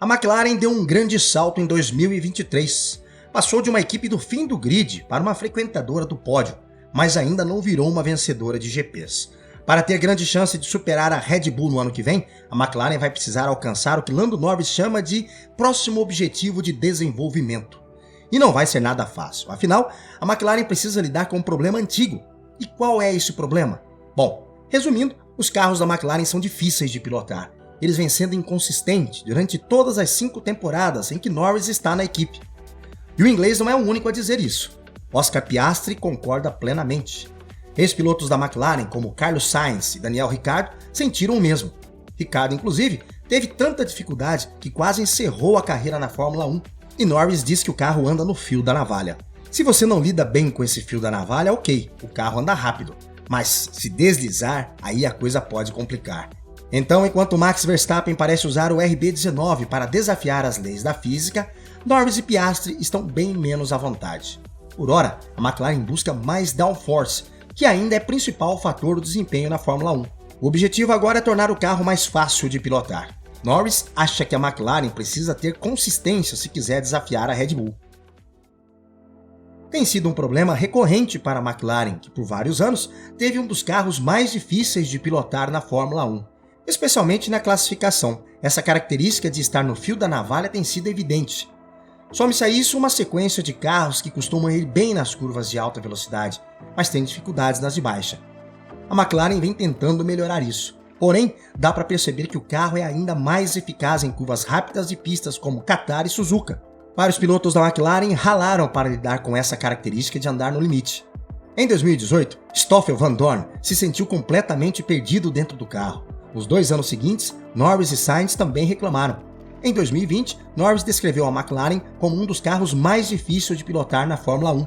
A McLaren deu um grande salto em 2023. Passou de uma equipe do fim do grid para uma frequentadora do pódio, mas ainda não virou uma vencedora de GPs. Para ter grande chance de superar a Red Bull no ano que vem, a McLaren vai precisar alcançar o que Lando Norris chama de próximo objetivo de desenvolvimento. E não vai ser nada fácil, afinal, a McLaren precisa lidar com um problema antigo. E qual é esse problema? Bom, resumindo, os carros da McLaren são difíceis de pilotar. Eles vêm sendo inconsistentes durante todas as 5 temporadas em que Norris está na equipe. E o inglês não é o único a dizer isso. Oscar Piastri concorda plenamente. Ex-pilotos da McLaren, como Carlos Sainz e Daniel Ricciardo, sentiram o mesmo. Ricciardo, inclusive, teve tanta dificuldade que quase encerrou a carreira na Fórmula 1. E Norris diz que o carro anda no fio da navalha. Se você não lida bem com esse fio da navalha, ok, o carro anda rápido. Mas se deslizar, aí a coisa pode complicar. Então, enquanto Max Verstappen parece usar o RB19 para desafiar as leis da física, Norris e Piastri estão bem menos à vontade. Por ora, a McLaren busca mais downforce, que ainda é principal fator do desempenho na Fórmula 1. O objetivo agora é tornar o carro mais fácil de pilotar. Norris acha que a McLaren precisa ter consistência se quiser desafiar a Red Bull. Tem sido um problema recorrente para a McLaren, que por vários anos teve um dos carros mais difíceis de pilotar na Fórmula 1. Especialmente na classificação, essa característica de estar no fio da navalha tem sido evidente. Some-se a isso uma sequência de carros que costumam ir bem nas curvas de alta velocidade, mas têm dificuldades nas de baixa. A McLaren vem tentando melhorar isso, porém dá para perceber que o carro é ainda mais eficaz em curvas rápidas de pistas como Qatar e Suzuka. Vários pilotos da McLaren ralaram para lidar com essa característica de andar no limite. Em 2018, Stoffel Vandoorne se sentiu completamente perdido dentro do carro. Nos 2 anos seguintes, Norris e Sainz também reclamaram. Em 2020, Norris descreveu a McLaren como um dos carros mais difíceis de pilotar na Fórmula 1.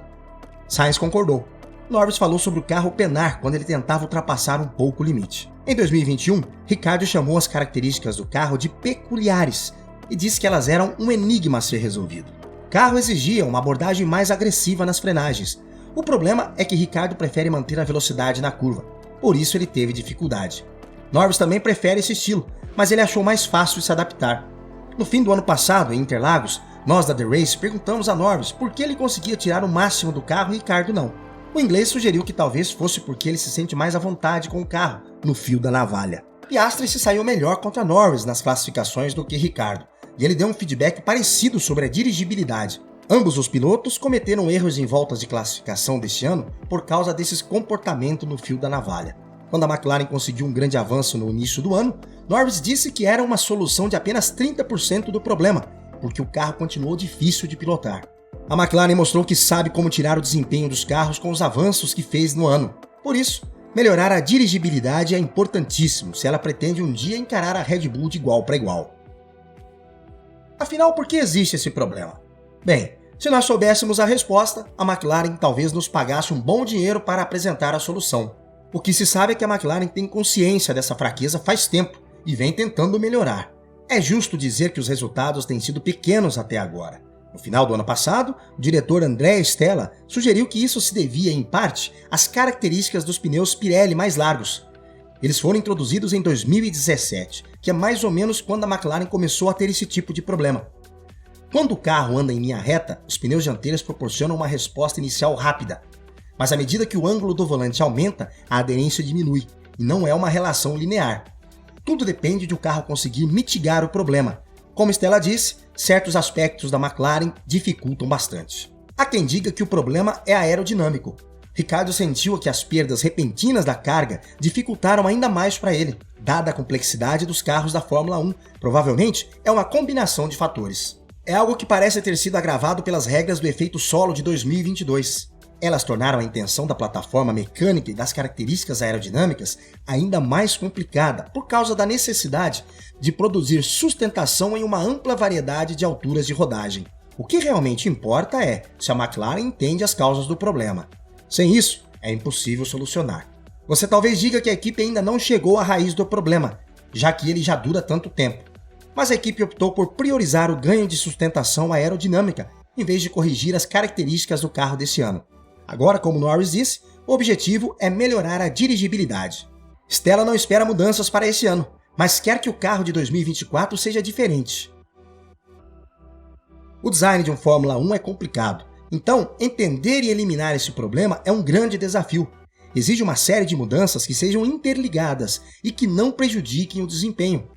Sainz concordou. Norris falou sobre o carro penar quando ele tentava ultrapassar um pouco o limite. Em 2021, Ricciardo chamou as características do carro de peculiares e disse que elas eram um enigma a ser resolvido. O carro exigia uma abordagem mais agressiva nas frenagens. O problema é que Ricciardo prefere manter a velocidade na curva, por isso ele teve dificuldade. Norris também prefere esse estilo, mas ele achou mais fácil de se adaptar. No fim do ano passado, em Interlagos, nós da The Race perguntamos a Norris por que ele conseguia tirar o máximo do carro e Ricciardo não. O inglês sugeriu que talvez fosse porque ele se sente mais à vontade com o carro, no fio da navalha. Piastri se saiu melhor contra Norris nas classificações do que Ricciardo, e ele deu um feedback parecido sobre a dirigibilidade. Ambos os pilotos cometeram erros em voltas de classificação deste ano por causa desses comportamentos no fio da navalha. Quando a McLaren conseguiu um grande avanço no início do ano, Norris disse que era uma solução de apenas 30% do problema, porque o carro continuou difícil de pilotar. A McLaren mostrou que sabe como tirar o desempenho dos carros com os avanços que fez no ano. Por isso, melhorar a dirigibilidade é importantíssimo se ela pretende um dia encarar a Red Bull de igual para igual. Afinal, por que existe esse problema? Bem, se nós soubéssemos a resposta, a McLaren talvez nos pagasse um bom dinheiro para apresentar a solução. O que se sabe é que a McLaren tem consciência dessa fraqueza faz tempo e vem tentando melhorar. É justo dizer que os resultados têm sido pequenos até agora. No final do ano passado, o diretor Andrea Stella sugeriu que isso se devia, em parte, às características dos pneus Pirelli mais largos. Eles foram introduzidos em 2017, que é mais ou menos quando a McLaren começou a ter esse tipo de problema. Quando o carro anda em linha reta, os pneus dianteiros proporcionam uma resposta inicial rápida. Mas à medida que o ângulo do volante aumenta, a aderência diminui, e não é uma relação linear. Tudo depende de o carro conseguir mitigar o problema. Como Stella disse, certos aspectos da McLaren dificultam bastante. Há quem diga que o problema é aerodinâmico. Ricciardo sentiu que as perdas repentinas da carga dificultaram ainda mais para ele, dada a complexidade dos carros da Fórmula 1. Provavelmente é uma combinação de fatores. É algo que parece ter sido agravado pelas regras do efeito solo de 2022. Elas tornaram a intenção da plataforma mecânica e das características aerodinâmicas ainda mais complicada por causa da necessidade de produzir sustentação em uma ampla variedade de alturas de rodagem. O que realmente importa é se a McLaren entende as causas do problema. Sem isso, é impossível solucionar. Você talvez diga que a equipe ainda não chegou à raiz do problema, já que ele já dura tanto tempo. Mas a equipe optou por priorizar o ganho de sustentação aerodinâmica, em vez de corrigir as características do carro desse ano. Agora, como Norris disse, o objetivo é melhorar a dirigibilidade. Stella não espera mudanças para esse ano, mas quer que o carro de 2024 seja diferente. O design de um Fórmula 1 é complicado, então entender e eliminar esse problema é um grande desafio. Exige uma série de mudanças que sejam interligadas e que não prejudiquem o desempenho.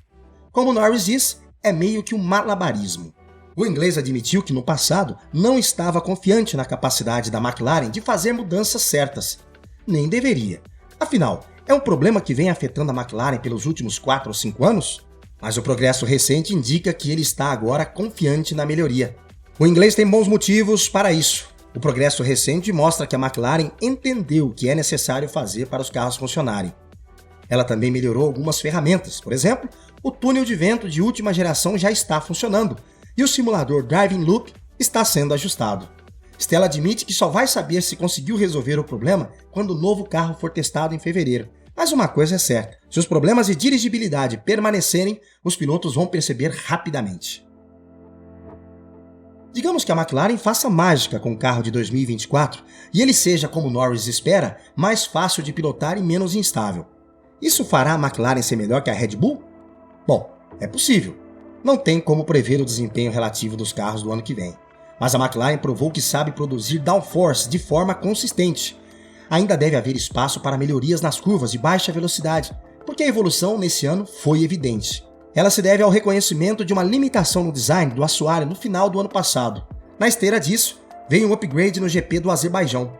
Como Norris diz, é meio que um malabarismo. O inglês admitiu que no passado não estava confiante na capacidade da McLaren de fazer mudanças certas. Nem deveria. Afinal, é um problema que vem afetando a McLaren pelos últimos 4 ou 5 anos? Mas o progresso recente indica que ele está agora confiante na melhoria. O inglês tem bons motivos para isso. O progresso recente mostra que a McLaren entendeu o que é necessário fazer para os carros funcionarem. Ela também melhorou algumas ferramentas. Por exemplo, o túnel de vento de última geração já está funcionando e o simulador Driving Loop está sendo ajustado. Stella admite que só vai saber se conseguiu resolver o problema quando o novo carro for testado em fevereiro. Mas uma coisa é certa, se os problemas de dirigibilidade permanecerem, os pilotos vão perceber rapidamente. Digamos que a McLaren faça mágica com o carro de 2024 e ele seja, como Norris espera, mais fácil de pilotar e menos instável. Isso fará a McLaren ser melhor que a Red Bull? Bom, é possível. Não tem como prever o desempenho relativo dos carros do ano que vem. Mas a McLaren provou que sabe produzir downforce de forma consistente. Ainda deve haver espaço para melhorias nas curvas de baixa velocidade, porque a evolução nesse ano foi evidente. Ela se deve ao reconhecimento de uma limitação no design do assoalho no final do ano passado. Na esteira disso, veio um upgrade no GP do Azerbaijão.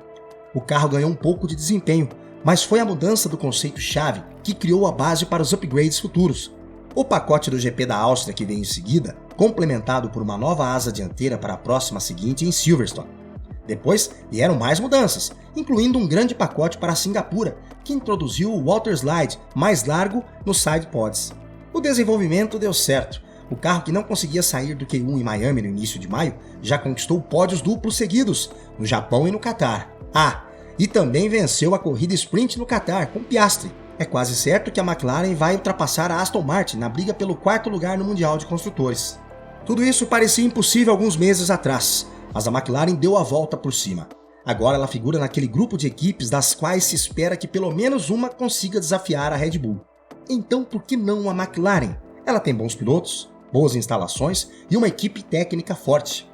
O carro ganhou um pouco de desempenho, mas foi a mudança do conceito-chave que criou a base para os upgrades futuros. O pacote do GP da Áustria que veio em seguida, complementado por uma nova asa dianteira para a próxima seguinte em Silverstone. Depois vieram mais mudanças, incluindo um grande pacote para Singapura, que introduziu o Water Slide mais largo nos sidepods. O desenvolvimento deu certo. O carro que não conseguia sair do Q1 em Miami no início de maio já conquistou pódios duplos seguidos, no Japão e no Catar. E também venceu a corrida sprint no Catar com Piastri. É quase certo que a McLaren vai ultrapassar a Aston Martin na briga pelo 4º lugar no Mundial de Construtores. Tudo isso parecia impossível alguns meses atrás, mas a McLaren deu a volta por cima. Agora ela figura naquele grupo de equipes das quais se espera que pelo menos uma consiga desafiar a Red Bull. Então por que não a McLaren? Ela tem bons pilotos, boas instalações e uma equipe técnica forte.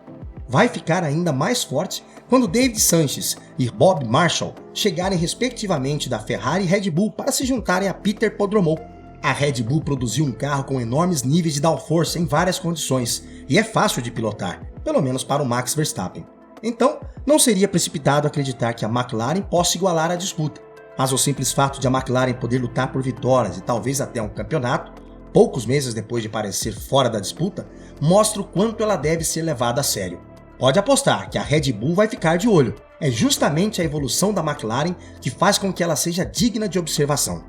Vai ficar ainda mais forte quando David Sanches e Bob Marshall chegarem respectivamente da Ferrari e Red Bull para se juntarem a Peter Podromow. A Red Bull produziu um carro com enormes níveis de downforce em várias condições e é fácil de pilotar, pelo menos para o Max Verstappen. Então, não seria precipitado acreditar que a McLaren possa igualar a disputa. Mas o simples fato de a McLaren poder lutar por vitórias e talvez até um campeonato, poucos meses depois de parecer fora da disputa, mostra o quanto ela deve ser levada a sério. Pode apostar que a Red Bull vai ficar de olho. É justamente a evolução da McLaren que faz com que ela seja digna de observação.